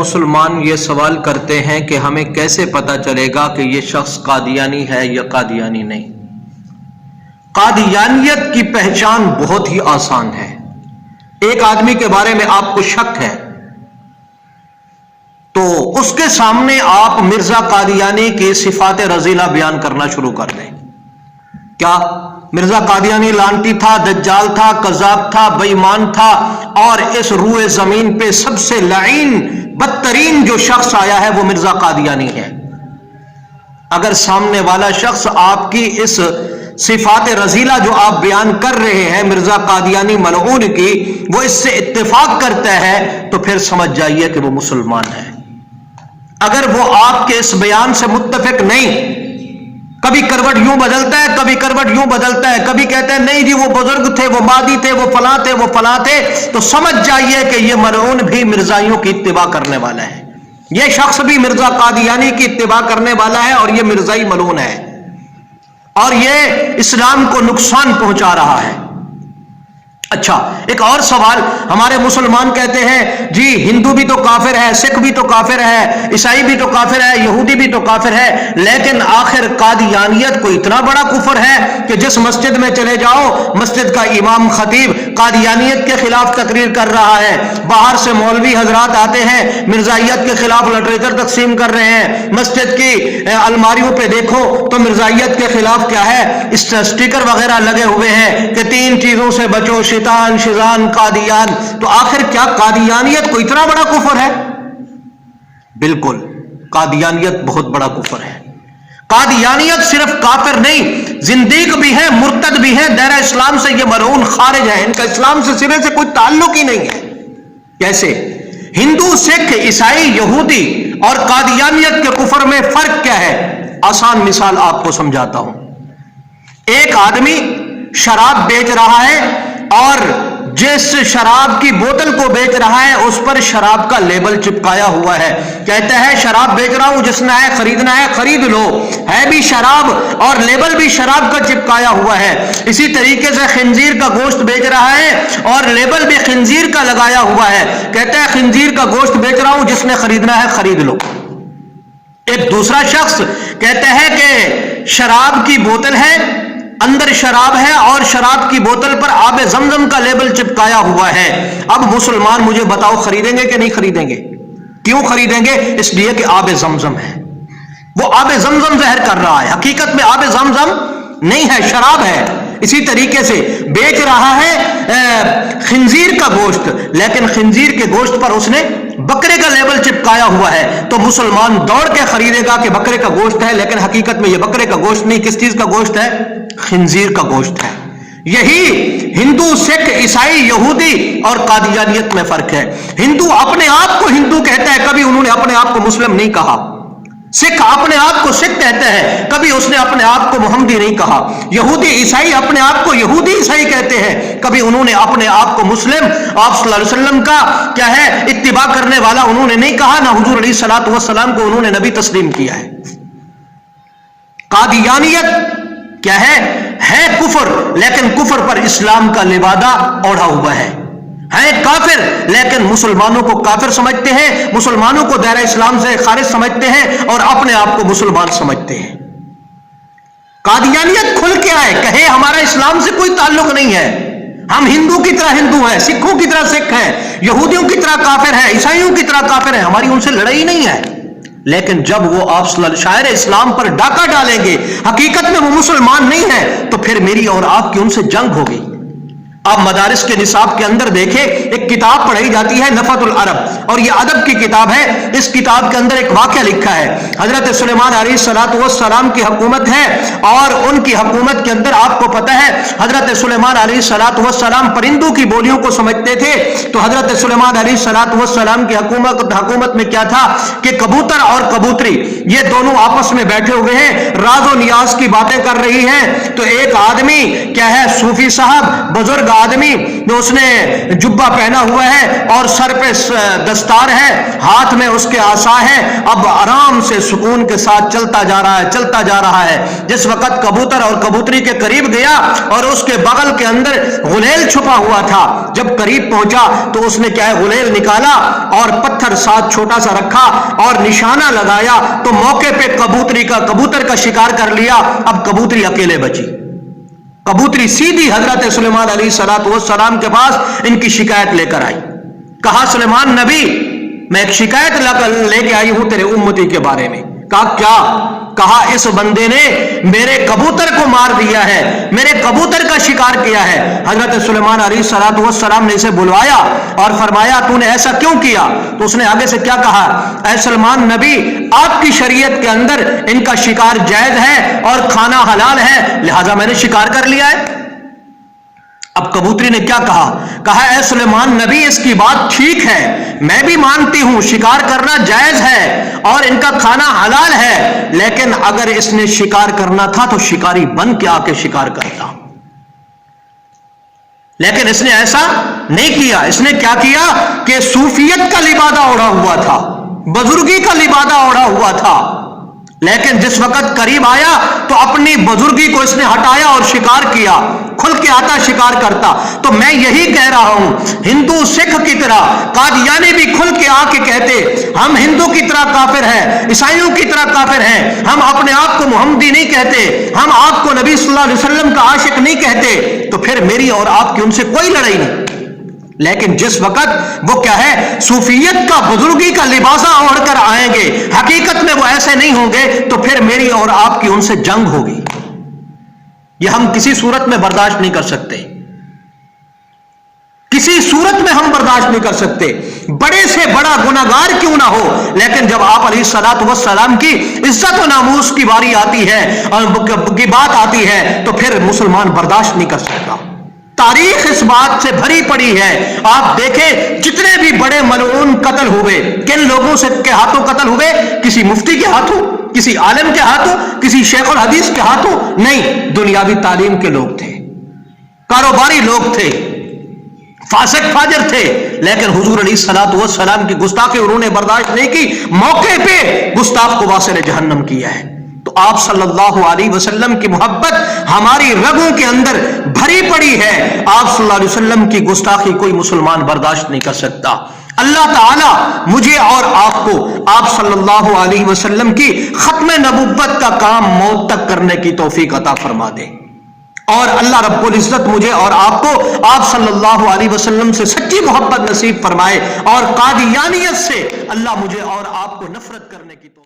مسلمان یہ سوال کرتے ہیں کہ ہمیں کیسے پتہ چلے گا کہ یہ شخص قادیانی ہے یا قادیانی نہیں؟ قادیانیت کی پہچان بہت ہی آسان ہے۔ ایک آدمی کے بارے میں آپ کو شک ہے تو اس کے سامنے آپ مرزا قادیانی کی صفات رذیلہ بیان کرنا شروع کر دیں۔ کیا مرزا قادیانی لعنتی تھا، دجال تھا، کذاب تھا، بے ایمان تھا، اور اس روئے زمین پہ سب سے لعین بدترین جو شخص آیا ہے وہ مرزا قادیانی ہے۔ اگر سامنے والا شخص آپ کی اس صفات رذیلہ جو آپ بیان کر رہے ہیں مرزا قادیانی ملعون کی، وہ اس سے اتفاق کرتا ہے تو پھر سمجھ جائیے کہ وہ مسلمان ہے۔ اگر وہ آپ کے اس بیان سے متفق نہیں، کبھی کروٹ یوں بدلتا ہے، کبھی کروٹ یوں بدلتا ہے، کبھی کہتے ہیں نہیں جی وہ بزرگ تھے، وہ مادی تھے، وہ فلاں تھے، وہ فلاں تھے، تو سمجھ جائیے کہ یہ ملعون بھی مرزائیوں کی اتباع کرنے والا ہے۔ یہ شخص بھی مرزا قادیانی کی اتباع کرنے والا ہے اور یہ مرزائی ملعون ہے اور یہ اسلام کو نقصان پہنچا رہا ہے۔ اچھا، ایک اور سوال، ہمارے مسلمان کہتے ہیں جی ہندو بھی تو کافر ہے، سکھ بھی تو کافر ہے، عیسائی بھی تو کافر ہے، یہودی بھی تو کافر ہے، لیکن آخر قادیانیت کو اتنا بڑا کفر ہے کہ جس مسجد میں چلے جاؤ مسجد کا امام خطیب قادیانیت کے خلاف تقریر کر رہا ہے، باہر سے مولوی حضرات آتے ہیں مرزائیت کے خلاف لٹریچر تقسیم کر رہے ہیں، مسجد کی الماریوں پہ دیکھو تو مرزائیت کے خلاف کیا ہے اسٹیکر وغیرہ لگے ہوئے ہیں کہ 3 چیزوں سے بچو، شیطان، شیطان، قادیان۔ تو آخر کیا قادیانیت کو اتنا بڑا کفر ہے؟ بالکل، قادیانیت بہت بڑا کفر ہے۔ قادیانیت صرف کافر نہیں، زندیق بھی ہے، مرتد بھی ہے، دائرہ اسلام سے یہ ملعون خارج ہے، ان کا اسلام سے سرے سے کوئی تعلق ہی نہیں ہے۔ کیسے؟ ہندو، سکھ، عیسائی، یہودی اور قادیانیت کے کفر میں فرق کیا ہے؟ آسان مثال آپ کو سمجھاتا ہوں۔ ایک آدمی شراب بیچ رہا ہے اور جس شراب کی بوتل کو بیچ رہا ہے اس پر شراب کا لیبل چپکایا ہوا ہے، کہتا ہے شراب بیچ رہا ہوں، جس نے ہے خریدنا ہے خرید لو، ہے بھی شراب اور لیبل بھی شراب کا چپکایا ہوا ہے۔ اسی طریقے سے خنزیر کا گوشت بیچ رہا ہے اور لیبل بھی خنزیر کا لگایا ہوا ہے، کہتا ہے خنزیر کا گوشت بیچ رہا ہوں، جس نے خریدنا ہے خرید لو۔ ایک دوسرا شخص کہتا ہے کہ شراب کی بوتل ہے، اندر شراب ہے اور شراب کی بوتل پر آب زمزم کا لیبل چپکایا ہوا ہے۔ اب مسلمان مجھے بتاؤ خریدیں گے کہ نہیں خریدیں گے؟ کیوں خریدیں گے؟ اس لیے کہ آب زمزم ہے، وہ آب زمزم زہر کر رہا ہے، حقیقت میں آب زمزم نہیں ہے، شراب ہے۔ اسی طریقے سے بیچ رہا ہے خنزیر کا گوشت، لیکن خنزیر کے گوشت پر اس نے بکرے کا لیبل چپکایا ہوا ہے، تو مسلمان دوڑ کے خریدے گا کہ بکرے کا گوشت ہے، لیکن حقیقت میں یہ بکرے کا گوشت نہیں، کس چیز کا گوشت ہے؟ خنزیر کا گوشت ہے۔ یہی ہندو، سکھ، عیسائی، یہودی اور قادیانیت میں فرق ہے۔ ہندو اپنے آپ کو ہندو کہتا ہے، کبھی انہوں نے اپنے آپ کو مسلم نہیں کہا۔ سکھ اپنے آپ کو سکھ کہتا ہے، کبھی اس نے اپنے آپ کو محمدی نہیں کہا۔ یہودی، عیسائی اپنے آپ کو یہودی، عیسائی کہتے ہیں، کبھی انہوں نے اپنے آپ کو مسلم، آپ صلی اللہ علیہ وسلم کا کیا ہے اتباع کرنے والا انہوں نے نہیں کہا، نہ حضور علیہ الصلوۃ والسلام کو انہوں نے نبی تسلیم کیا ہے۔ قادیانیت کیا ہے کفر، لیکن کفر پر اسلام کا لبادہ اوڑھا ہوا ہے کافر، لیکن مسلمانوں کو کافر سمجھتے ہیں، مسلمانوں کو دائرہ اسلام سے خارج سمجھتے ہیں اور اپنے آپ کو مسلمان سمجھتے ہیں۔ قادیانیت کھل کے آئے، کہے ہمارا اسلام سے کوئی تعلق نہیں ہے، ہم ہندو کی طرح ہندو ہیں، سکھوں کی طرح سکھ ہیں، یہودیوں کی طرح کافر ہیں، عیسائیوں کی طرح کافر ہیں، ہماری ان سے لڑائی نہیں ہے۔ لیکن جب وہ آپ شاعر اسلام پر ڈاکہ ڈالیں گے، حقیقت میں وہ مسلمان نہیں ہے، تو پھر میری اور آپ کی ان سے جنگ ہوگی۔ آپ مدارس کے نصاب کے اندر دیکھیں، ایک کتاب پڑھائی جاتی ہے نفحۃ العرب، اور یہ ادب کی کتاب ہے۔ اس کتاب کے اندر ایک واقعہ لکھا ہے، حضرت سلیمان علیہ السلام کی حکومت ہے، اور ان کی حکومت کے اندر آپ کو پتہ ہے حضرت سلیمان علیہ السلام پرندوں کی بولیوں کو سمجھتے تھے۔ تو حضرت سلیمان علیہ السلام کی حکومت میں کیا تھا کہ کبوتر اور کبوتری یہ دونوں آپس میں بیٹھے ہوئے ہیں، راز و نیاز کی باتیں کر رہی ہیں۔ تو ایک آدمی کیا ہے صوفی صاحب، بزرگ آدمی جو اس نے جبہ پہنا ہوا ہے اور سر پہ دستار ہے، ہاتھ میں اس کے عصا ہے، اب آرام سے سکون کے ساتھ چلتا جا رہا ہے۔ جس وقت کبوتر اور کبوتری کے قریب گیا اور اس کے بغل کے اندر غلیل چھپا ہوا تھا، جب قریب پہنچا تو اس نے کیا ہے غلیل نکالا اور پتھر ساتھ چھوٹا سا رکھا اور نشانہ لگایا تو موقع پہ کبوتر کا شکار کر لیا۔ اب کبوتری اکیلے بچی، کبوتری سیدھی حضرت سلیمان علیہ السلام کے پاس ان کی شکایت لے کر آئی۔ کہا سلیمان نبی میں ایک شکایت لے کے آئی ہوں تیرے امتی کے بارے میں۔ کہا کیا؟ کہا اس بندے نے میرے کبوتر کو مار دیا ہے، میرے کبوتر کا شکار کیا ہے۔ حضرت سلیمان علیہ السلام نے اسے بلوایا اور فرمایا تو نے ایسا کیوں کیا؟ تو اس نے آگے سے کیا کہا؟ اے سلیمان نبی آپ کی شریعت کے اندر ان کا شکار جائز ہے اور کھانا حلال ہے، لہذا میں نے شکار کر لیا ہے۔ اب کبوتری نے کیا کہا؟ کہا اے سلیمان نبی اس کی بات ٹھیک ہے، میں بھی مانتی ہوں شکار کرنا جائز ہے اور ان کا کھانا حلال ہے، لیکن اگر اس نے شکار کرنا تھا تو شکاری بن کے آ کے شکار کرتا، لیکن اس نے ایسا نہیں کیا۔ اس نے کیا کیا کہ صوفیت کا لبادہ اوڑھا ہوا تھا، بزرگی کا لبادہ اوڑھا ہوا تھا، لیکن جس وقت قریب آیا تو اپنی بزرگی کو اس نے ہٹایا اور شکار کیا، کھل کے آتا شکار کرتا۔ تو میں یہی کہہ رہا ہوں ہندو سکھ کی طرح قادیانی بھی کھل کے آ کے کہتے ہم ہندو کی طرح کافر ہیں، عیسائیوں کی طرح کافر ہیں، ہم اپنے آپ کو محمدی نہیں کہتے، ہم آپ کو نبی صلی اللہ علیہ وسلم کا عاشق نہیں کہتے، تو پھر میری اور آپ کی ان سے کوئی لڑائی نہیں۔ لیکن جس وقت وہ کیا ہے صوفیت کا بزرگی کا لباسہ اوڑھ کر آئیں گے، حقیقت میں وہ ایسے نہیں ہوں گے، تو پھر میری اور آپ کی ان سے جنگ ہوگی۔ یہ ہم کسی صورت میں برداشت نہیں کر سکتے، کسی صورت میں ہم برداشت نہیں کر سکتے، بڑے سے بڑا گناہگار کیوں نہ ہو، لیکن جب آپ علیہ الصلوۃ والسلام کی عزت و ناموس کی باری آتی ہے اور کی بات آتی ہے تو پھر مسلمان برداشت نہیں کر سکتا۔ تاریخ اس بات سے بھری پڑی ہے، آپ دیکھیں جتنے بھی بڑے ملعون قتل ہوئے کن لوگوں کے ہاتھوں قتل ہوئے؟ کسی مفتی کے ہاتھوں، کسی عالم کے ہاتھوں، کسی شیخ الحدیث کے ہاتھوں نہیں، دنیاوی تعلیم کے لوگ تھے، کاروباری لوگ تھے، فاسق فاجر تھے، لیکن حضور علیہ الصلوۃ والسلام کی گستاخی انہوں نے برداشت نہیں کی، موقع پہ گستاخ کو واصل جہنم کیا ہے۔ تو آپ صلی اللہ علیہ وسلم کی محبت ہماری رگوں کے اندر بھری پڑی ہے، آپ صلی اللہ علیہ وسلم کی گستاخی کوئی مسلمان برداشت نہیں کر سکتا۔ اللہ تعالی مجھے اور آپ کو آپ صلی اللہ علیہ وسلم کی ختم نبوت کا کام موت تک کرنے کی توفیق عطا فرما دے، اور اللہ رب العزت مجھے اور آپ کو آپ صلی اللہ علیہ وسلم سے سچی محبت نصیب فرمائے، اور قادیانیت سے اللہ مجھے اور آپ کو نفرت کرنے کی توفیق